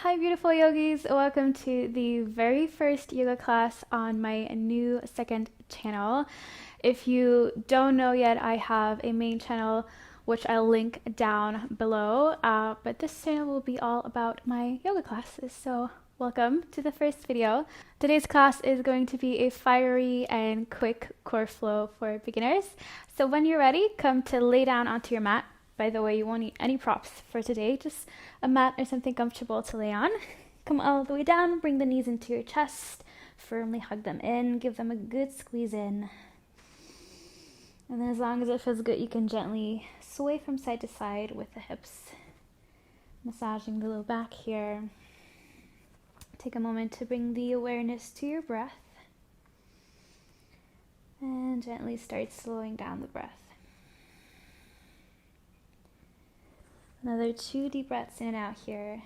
Hi, beautiful yogis. Welcome to the very first yoga class on my new second channel. If you don't know yet, I have a main channel which I'll link down below. But this channel will be all about my yoga classes. So welcome to the first video. Today's class is going to be a fiery and quick core flow for beginners. So when you're ready, come to lay down onto your mat. By the way, you won't need any props for today, just a mat or something comfortable to lay on. Come all the way down, bring the knees into your chest, firmly hug them in, give them a good squeeze in. And then as long as it feels good, you can gently sway from side to side with the hips, massaging the low back here. Take a moment to bring the awareness to your breath and gently start slowing down the breath. Another 2 deep breaths in and out here.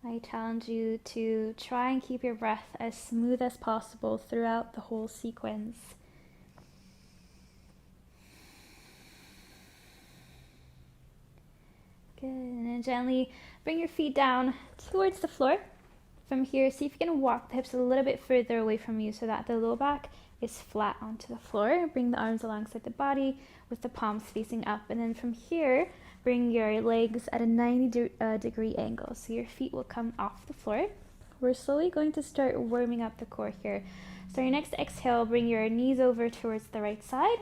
I challenge you to try and keep your breath as smooth as possible throughout the whole sequence. Good, and then gently bring your feet down towards the floor. From here, see if you can walk the hips a little bit further away from you so that the low back is flat onto the floor. Bring the arms alongside the body with the palms facing up, and then from here, bring your legs at a 90-degree angle, so your feet will come off the floor. We're slowly going to start warming up the core here. So your next exhale, bring your knees over towards the right side,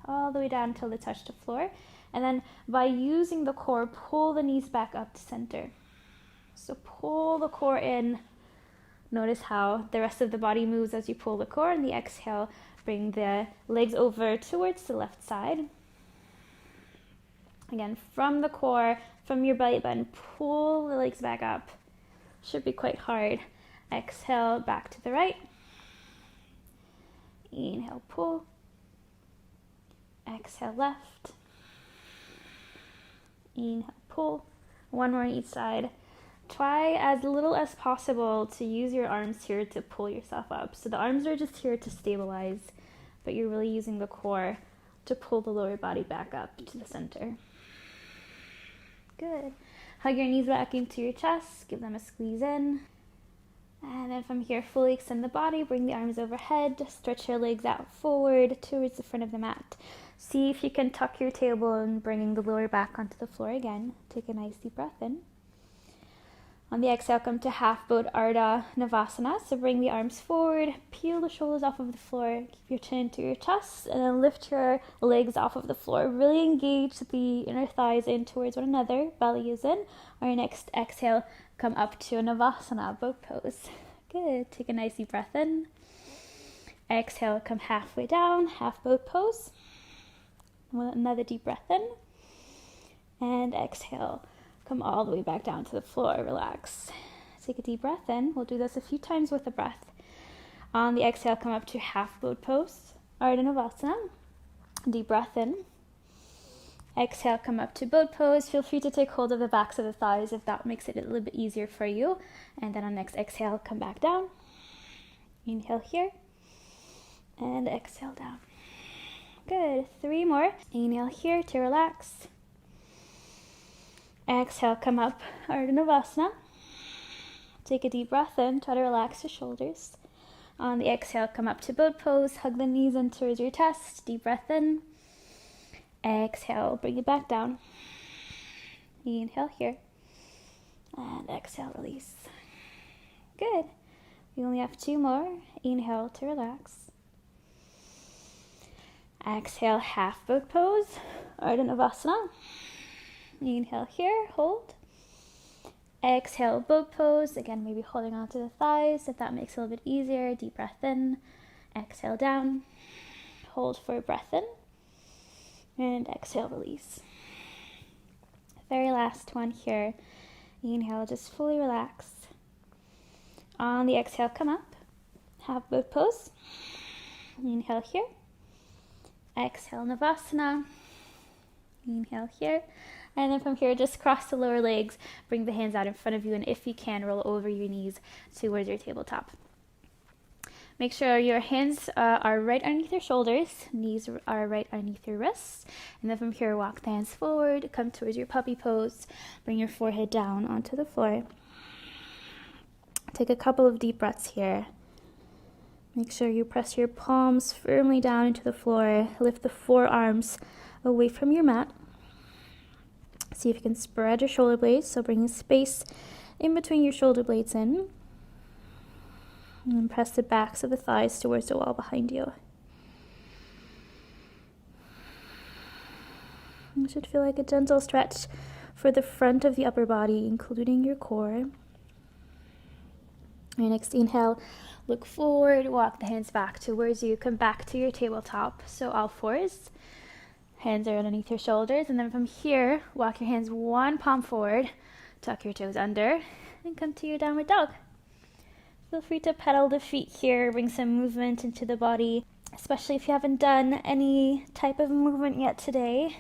all the way down until they touch the floor. And then by using the core, pull the knees back up to center. So pull the core in. Notice how the rest of the body moves as you pull the core. And the exhale, bring the legs over towards the left side. Again, from the core, from your belly button, pull the legs back up. Should be quite hard. Exhale, back to the right. Inhale, pull. Exhale, left. Inhale, pull. One more on each side. Try as little as possible to use your arms here to pull yourself up. So the arms are just here to stabilize, but you're really using the core to pull the lower body back up to the center. Good. Hug your knees back into your chest. Give them a squeeze in. And then from here, fully extend the body. Bring the arms overhead. Stretch your legs out forward towards the front of the mat. See if you can tuck your tailbone, bringing the lower back onto the floor again. Take a nice deep breath in. On the exhale, come to half boat Ardha Navasana. So bring the arms forward, peel the shoulders off of the floor, keep your chin into your chest, and then lift your legs off of the floor. Really engage the inner thighs in towards one another, belly is in. On your next exhale, come up to a Navasana, boat pose. Good, take a nice deep breath in. Exhale, come halfway down, half boat pose. Another deep breath in. And exhale. Come all the way back down to the floor, relax. Take a deep breath in. We'll do this a few times with the breath. On the exhale, come up to half boat pose, Ardha Navasana. Deep breath in. Exhale, come up to boat pose. Feel free to take hold of the backs of the thighs if that makes it a little bit easier for you. And then on next exhale, come back down. Inhale here. And exhale down. Good. 3 more. Inhale here to relax. Exhale, come up, Ardha Navasana. Take a deep breath in, try to relax your shoulders. On the exhale, come up to boat pose, hug the knees in towards your chest, deep breath in. Exhale, bring it back down. Inhale here. And exhale, release. Good. We only have 2 more. Inhale to relax. Exhale, half boat pose, Ardha Navasana. Inhale here, hold. Exhale, boat pose. Again, maybe holding on to the thighs if that makes it a little bit easier. Deep breath in. Exhale down. Hold for a breath in. And exhale, release. Very last one here. Inhale, just fully relax. On the exhale, come up. Half boat pose. Inhale here. Exhale, Navasana. Inhale here. And then from here, just cross the lower legs, bring the hands out in front of you, and if you can, roll over your knees towards your tabletop. Make sure your hands are right underneath your shoulders, knees are right underneath your wrists. And then from here, walk the hands forward, come towards your puppy pose, bring your forehead down onto the floor. Take a couple of deep breaths here. Make sure you press your palms firmly down into the floor. Lift the forearms away from your mat. See if you can spread your shoulder blades, so bringing space in between your shoulder blades in. And then press the backs of the thighs towards the wall behind you. You should feel like a gentle stretch for the front of the upper body, including your core. Your next inhale, look forward, walk the hands back towards you, come back to your tabletop. So all fours, hands are underneath your shoulders, and then from here, walk your hands one palm forward, tuck your toes under, and come to your downward dog. Feel free to pedal the feet here, bring some movement into the body, especially if you haven't done any type of movement yet today.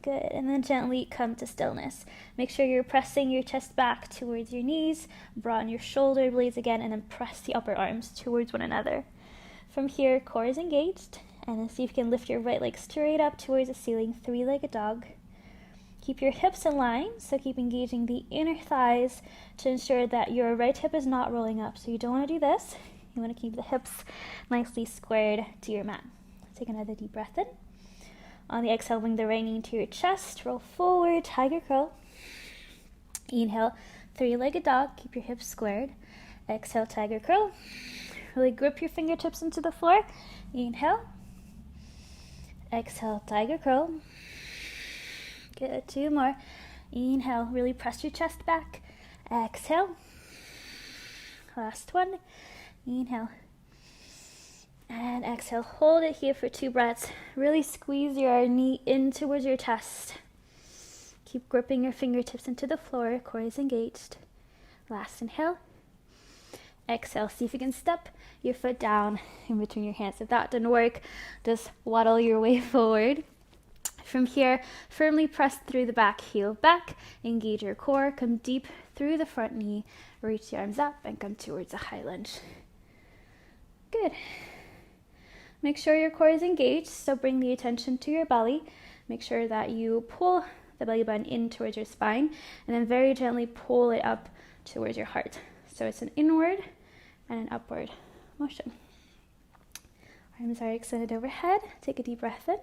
Good, and then gently come to stillness. Make sure you're pressing your chest back towards your knees, broaden your shoulder blades again, and then press the upper arms towards one another. From here, core is engaged, and then see if you can lift your right leg straight up towards the ceiling, three-legged dog. Keep your hips in line, so keep engaging the inner thighs to ensure that your right hip is not rolling up. So you don't want to do this. You want to keep the hips nicely squared to your mat. Take another deep breath in. On the exhale, bring the right knee into your chest, roll forward, tiger curl. Inhale, three-legged dog, keep your hips squared. Exhale, tiger curl. Really grip your fingertips into the floor. Inhale. Exhale, tiger curl. Good, two more. Inhale, really press your chest back. Exhale. Last one. Inhale. And exhale, hold it here for 2 breaths. Really squeeze your knee in towards your chest. Keep gripping your fingertips into the floor, core is engaged. Last inhale. Exhale, see if you can step your foot down in between your hands. If that didn't work, just waddle your way forward. From here, firmly press through the back heel back, engage your core, come deep through the front knee, reach the arms up and come towards a high lunge. Good. Make sure your core is engaged, so bring the attention to your belly. Make sure that you pull the belly button in towards your spine, and then very gently pull it up towards your heart. So it's an inward and an upward motion. Arms are extended overhead. Take a deep breath in.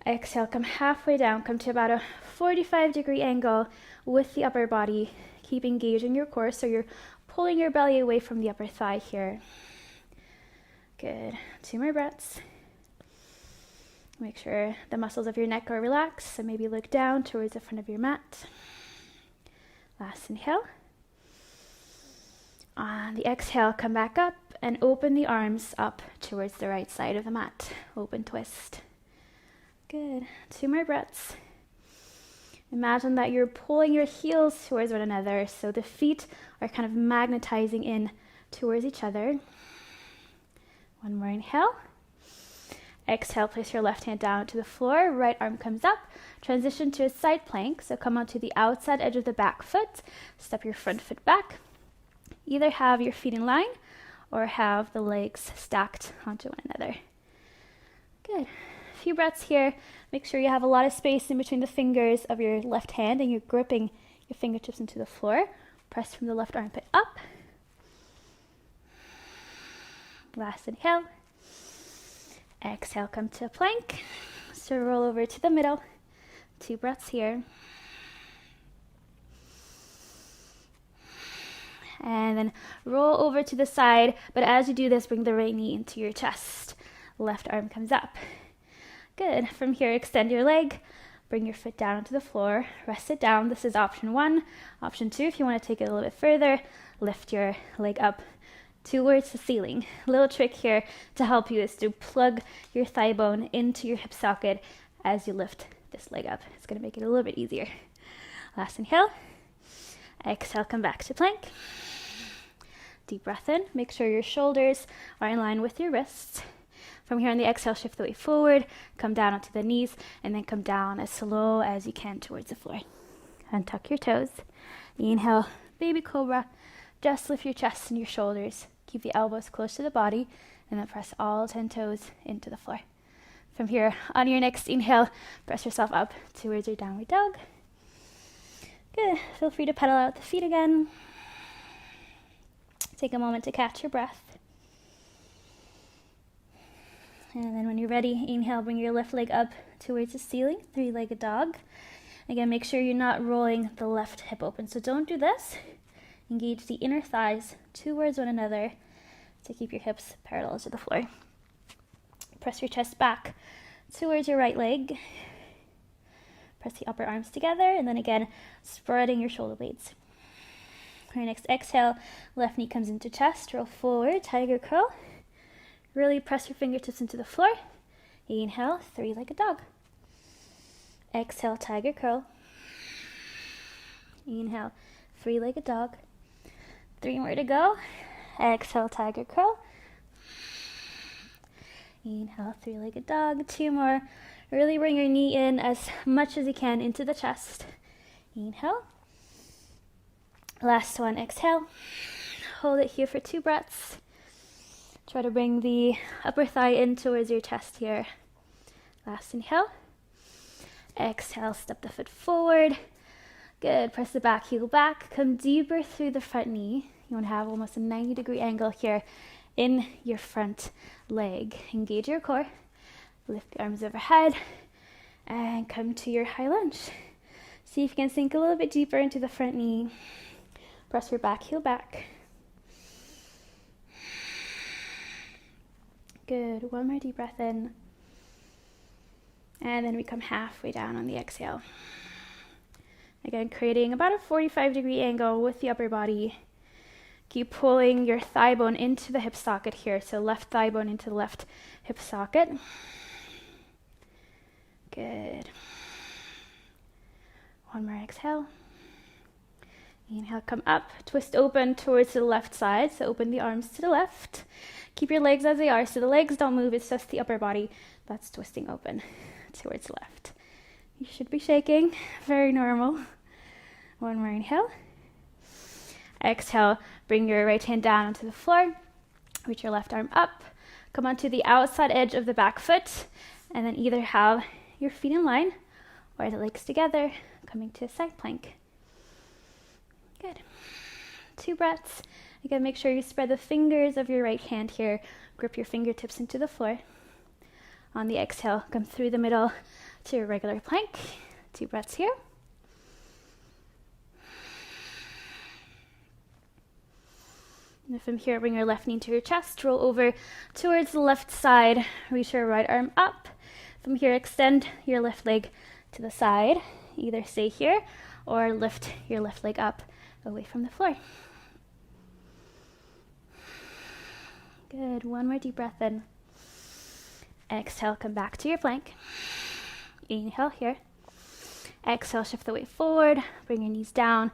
Exhale, come halfway down. Come to about a 45-degree angle with the upper body. Keep engaging your core, so you're pulling your belly away from the upper thigh here. Good. 2 more breaths. Make sure the muscles of your neck are relaxed, so maybe look down towards the front of your mat. Last inhale. On the exhale, come back up and open the arms up towards the right side of the mat. Open twist. Good. 2 more breaths. Imagine that you're pulling your heels towards one another, so the feet are kind of magnetizing in towards each other. 1 more inhale. Exhale, place your left hand down to the floor, right arm comes up. Transition to a side plank, so come onto the outside edge of the back foot. Step your front foot back. Either have your feet in line or have the legs stacked onto one another. Good. A few breaths here. Make sure you have a lot of space in between the fingers of your left hand and you're gripping your fingertips into the floor. Press from the left armpit up. Last inhale. Exhale, come to a plank. So roll over to the middle. 2 breaths here. And then roll over to the side, but as you do this, bring the right knee into your chest. Left arm comes up. Good. From here, extend your leg. Bring your foot down onto the floor. Rest it down. This is option 1. Option 2, if you want to take it a little bit further, lift your leg up towards the ceiling. A little trick here to help you is to plug your thigh bone into your hip socket as you lift this leg up. It's going to make it a little bit easier. Last inhale. Exhale, come back to plank. Deep breath in. Make sure your shoulders are in line with your wrists. From here on the exhale, shift the weight forward, come down onto the knees, and then come down as slow as you can towards the floor. Untuck your toes. Inhale, baby cobra. Just lift your chest and your shoulders. Keep the elbows close to the body, and then press all 10 toes into the floor. From here, on your next inhale, press yourself up towards your downward dog. Good. Feel free to pedal out the feet again. Take a moment to catch your breath. And then when you're ready, inhale, bring your left leg up towards the ceiling, three-legged dog. Again, make sure you're not rolling the left hip open. So don't do this. Engage the inner thighs towards one another to keep your hips parallel to the floor. Press your chest back towards your right leg. Press the upper arms together, and then again, spreading your shoulder blades. For your next exhale, left knee comes into chest, roll forward, tiger curl. Really press your fingertips into the floor. Inhale, three-legged dog. Exhale, tiger curl. Inhale, three-legged dog. 3 more to go. Exhale, tiger curl. Inhale, three-legged dog. 2 more. Really bring your knee in as much as you can into the chest. Inhale. Last one, exhale. Hold it here for 2 breaths. Try to bring the upper thigh in towards your chest here. Last inhale. Exhale, step the foot forward. Good, press the back heel back. Come deeper through the front knee. You want to have almost a 90-degree angle here in your front leg. Engage your core. Lift the arms overhead and come to your high lunge. See if you can sink a little bit deeper into the front knee. Press your back heel back. Good. 1 more deep breath in. And then we come halfway down on the exhale. Again, creating about a 45-degree angle with the upper body. Keep pulling your thigh bone into the hip socket here. So left thigh bone into the left hip socket. Good. 1 more exhale. Inhale, come up, twist open towards the left side. So open the arms to the left. Keep your legs as they are. So the legs don't move, it's just the upper body that's twisting open towards the left. You should be shaking, very normal. 1 more inhale. Exhale, bring your right hand down onto the floor. Reach your left arm up. Come onto the outside edge of the back foot. And then either have your feet in line or the legs together, coming to a side plank. Good. 2 breaths. Again, make sure you spread the fingers of your right hand here. Grip your fingertips into the floor. On the exhale, come through the middle to a regular plank. 2 breaths here. And from here, bring your left knee to your chest. Roll over towards the left side. Reach your right arm up. From here, extend your left leg to the side. Either stay here or lift your left leg up away from the floor. Good. 1 more deep breath in. Exhale, come back to your plank. Inhale here. Exhale, shift the weight forward. Bring your knees down.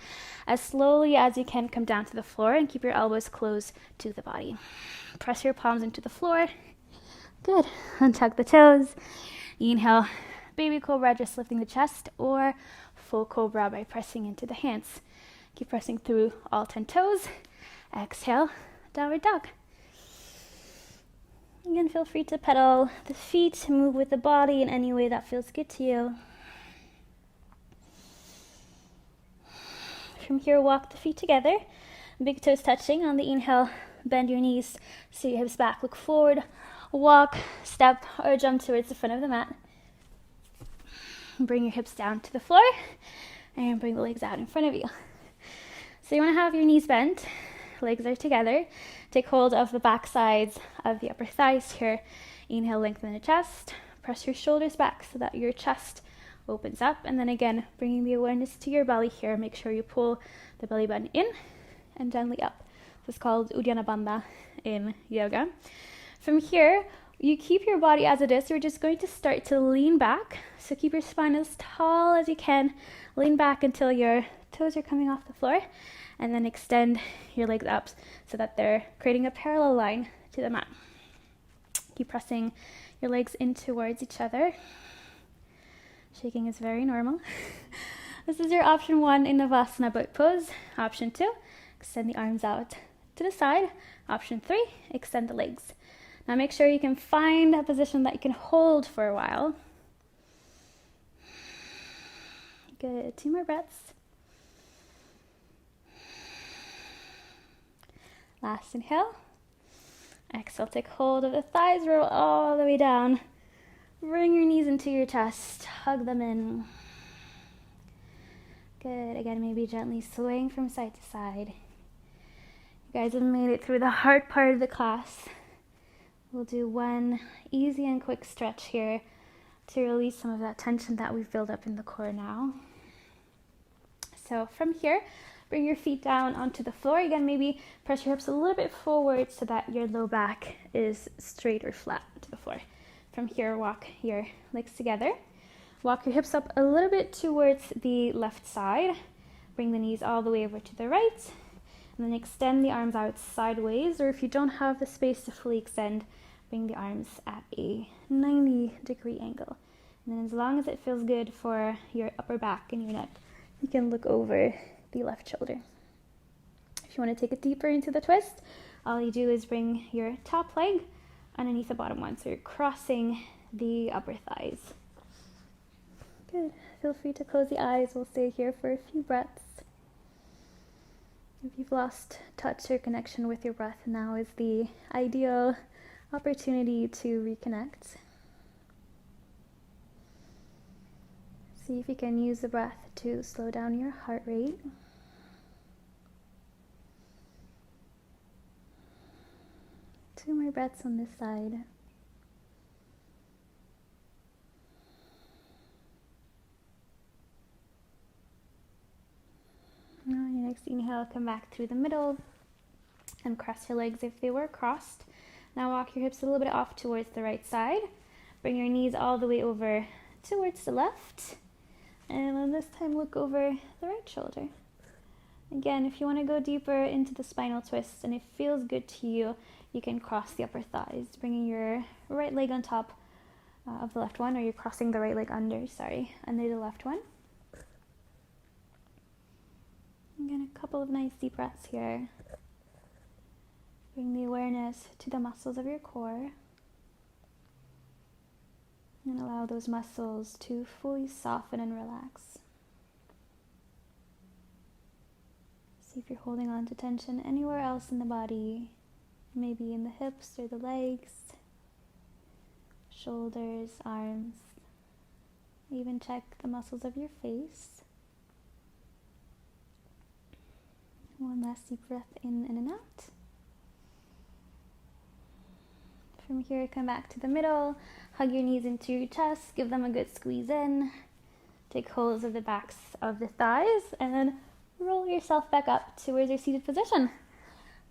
As slowly as you can, come down to the floor and keep your elbows close to the body. Press your palms into the floor. Good. Untuck the toes. Inhale, baby cobra, just lifting the chest, or full cobra by pressing into the hands. Keep pressing through all 10 toes. Exhale, downward dog. Again, feel free to pedal the feet, move with the body in any way that feels good to you. From here, walk the feet together. Big toes touching. On the inhale, bend your knees, see your hips back, look forward. Walk, step, or jump towards the front of the mat. Bring your hips down to the floor and bring the legs out in front of you. So you want to have your knees bent, legs are together. Take hold of the back sides of the upper thighs here. Inhale, lengthen the chest. Press your shoulders back so that your chest opens up. And then again, bringing the awareness to your belly here. Make sure you pull the belly button in and gently up. This is called Uddiyana Bandha in yoga. From here, you keep your body as it is. You're just going to start to lean back. So keep your spine as tall as you can. Lean back until your toes are coming off the floor. And then extend your legs up so that they're creating a parallel line to the mat. Keep pressing your legs in towards each other. Shaking is very normal. This is your option 1 in Navasana boat pose. Option 2, Extend the arms out to the side. Option 3, extend the legs. Now make sure you can find a position that you can hold for a while. Good, 2 more breaths. Last inhale. Exhale, take hold of the thighs, roll all the way down. Bring your knees into your chest, hug them in. Good, again, maybe gently swaying from side to side. You guys have made it through the hard part of the class. We'll do one easy and quick stretch here to release some of that tension that we've built up in the core now. So from here, bring your feet down onto the floor. Again, maybe press your hips a little bit forward so that your low back is straight or flat to the floor. From here, walk your legs together. Walk your hips up a little bit towards the left side. Bring the knees all the way over to the right. And then extend the arms out sideways, or if you don't have the space to fully extend, bring the arms at a 90-degree angle. And then as long as it feels good for your upper back and your neck, you can look over the left shoulder. If you want to take it deeper into the twist, all you do is bring your top leg underneath the bottom one, so you're crossing the upper thighs. Good. Feel free to close the eyes. We'll stay here for a few breaths. If you've lost touch or connection with your breath, now is the ideal opportunity to reconnect. See if you can use the breath to slow down your heart rate. Two more breaths on this side. Now on your next inhale, come back through the middle and cross your legs if they were crossed. Now walk your hips a little bit off towards the right side. Bring your knees all the way over towards the left. And then this time look over the right shoulder. Again, if you want to go deeper into the spinal twist and it feels good to you, you can cross the upper thighs, bringing your right leg on top of the left one, or you're crossing the right leg under the left one. Again, a couple of nice deep breaths here. Bring the awareness to the muscles of your core. And allow those muscles to fully soften and relax. See if you're holding on to tension anywhere else in the body, maybe in the hips or the legs, shoulders, arms. Even check the muscles of your face. One last deep breath in and out. From here, come back to the middle, hug your knees into your chest, give them a good squeeze in, take holds of the backs of the thighs, and then roll yourself back up towards your seated position.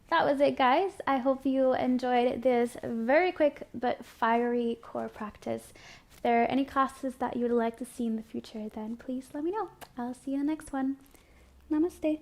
That was it, guys. I hope you enjoyed this very quick but fiery core practice. If there are any classes that you would like to see in the future, then please let me know. I'll see you in the next one. Namaste.